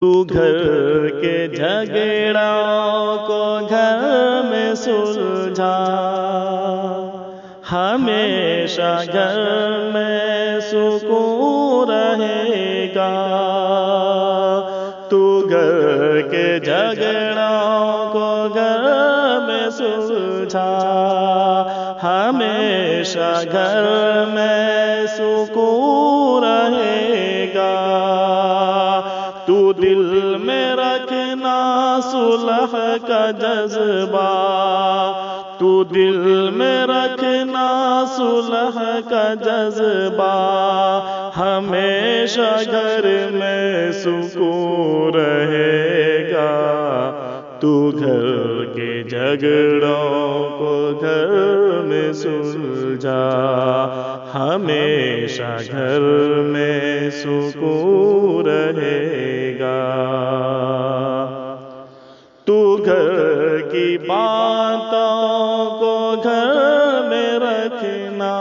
تو گھر کے جھگڑوں کو گھر میں سلجھا، ہمیشہ گھر میں سکون رہے گا۔ تو گھر کے جھگڑوں کو گھر میں سلجھا، ہمیشہ گھر میں سکون رہے گا۔ تو دل میں رکھنا صلح کا جذبہ، تو دل میں رکھنا صلح کا جذبہ، ہمیشہ گھر میں سکون رہے گا۔ تو گھر کے جھگڑوں کو گھر میں سلجھا، ہمیشہ گھر میں سکون رہے گا۔ تو گھر کی باتوں کو گھر میں رکھنا،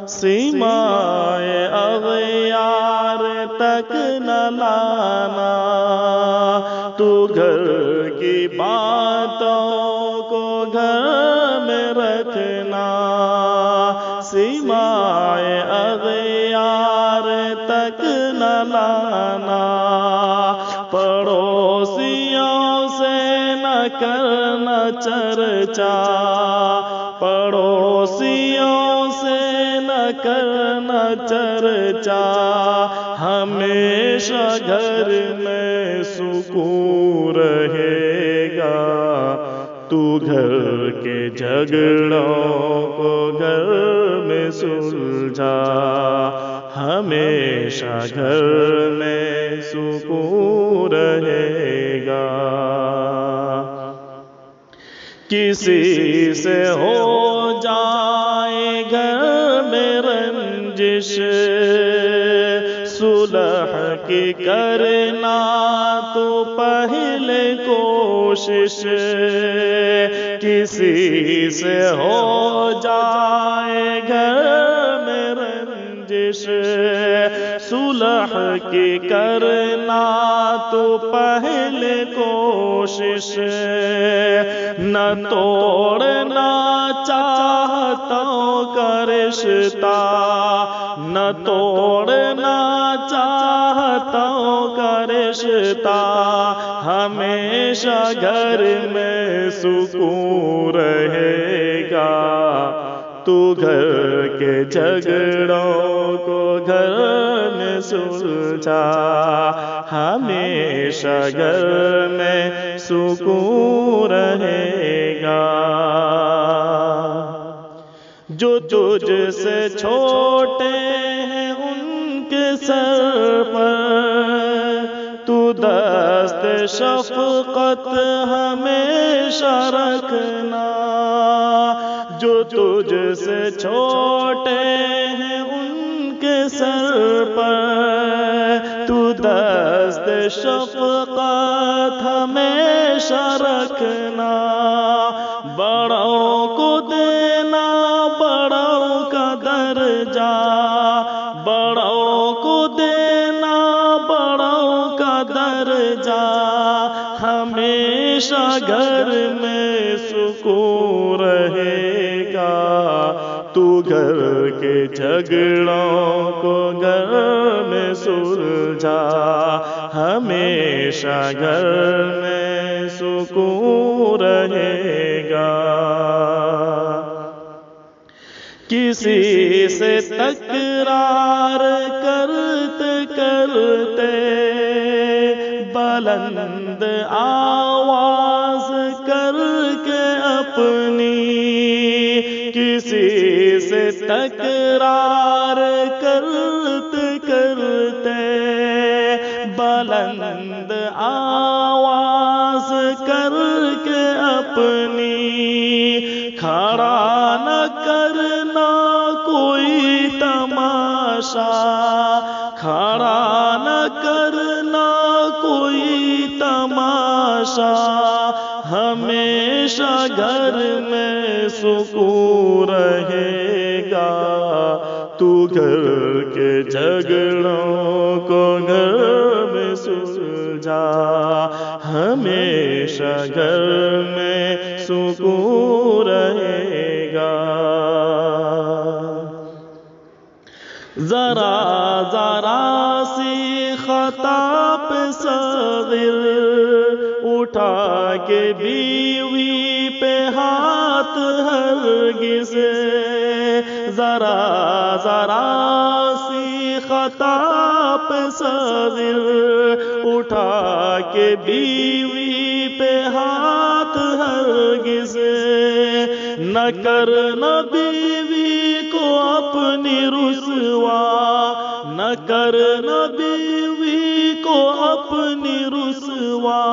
سیمائے اغیار تک نہ لانا۔ تو گھر کی باتوں کو گھر میں رکھنا، سیمائے اغیار تک نہ لانا۔ پڑوسیوں سے نہ کرنا چرچا، پڑوسیوں سے نہ کرنا چرچا، ہمیشہ گھر میں سکون رہے گا۔ تو گھر کے جھگڑوں کو گھر میں سلجھا، ہمیشہ گھر میں سکون رہے گا۔ کسی سے ہو جائے گھر میں رنجش، صلح کی کرنا تو پہلے کوشش۔ کسی سے ہو جائے گھر میں رنجش، صلح کی کرنا تو پہلے کوشش۔ نہ توڑنا چاہتوں کا رشتہ، نہ توڑنا چاہتوں کا رشتہ، ہمیشہ گھر میں سکون رہے گا۔ تو گھر کے جھگڑوں کو گھر میں سلجھا، ہمیشہ گھر میں سکون رہے گا۔ جو تجھ سے چھوٹے ہیں ان کے سر پر تو دست شفقت ہمیشہ رکھنا۔ جو تجھ سے چھوٹے ہیں ان کے سر پر تو دست شفقت ہمیشہ رکھنا۔ بڑوں کو دینا بڑوں کا درجہ، بڑوں کو دینا بڑوں کا درجہ، ہمیشہ گھر میں سکون رہے گا۔ تو گھر کے جھگڑوں کو گھر میں سلجھا، ہمیشہ گھر میں سکون رہے گا۔ کسی سے تکرار کرتے کرتے بلند آواز کر کے اپنی، کسی سے تکرار کرتے کرتے بلند آواز کر کے اپنی، کھڑا نہ کرنا کوئی تماشا، کھڑا نہ کرنا کوئی تماشا، ہمیشہ گھر میں سکون رہے گا۔ تو گھر کے جھگڑوں کو گھر میں سلجھا، ہمیشہ گھر میں سکون رہے گا۔ ذرا ذرا سی خطا پہ صغیر اٹھا کے بیوی پہ ہاتھ ہرگز، ذرا ذرا سی خطا پہ صغیر اٹھا کے بیوی پہ ہاتھ ہرگز، نہ کرنا بیوی کو اپنی رسوا، نہ کرنا بیوی کو اپنی رسوا،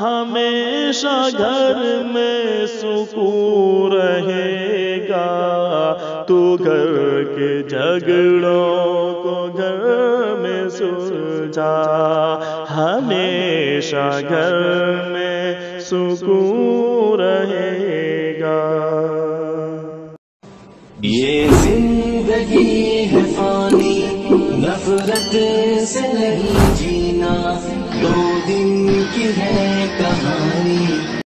ہمیشہ گھر میں سکون رہے گا۔ تو گھر کے جھگڑوں کو گھر میں سلجھا، ہمیشہ گھر میں سکون رہے گا۔ یہ زندگی ہے فانی، نفرت سے نہیں جینا، دو دن کی ہے کہانی۔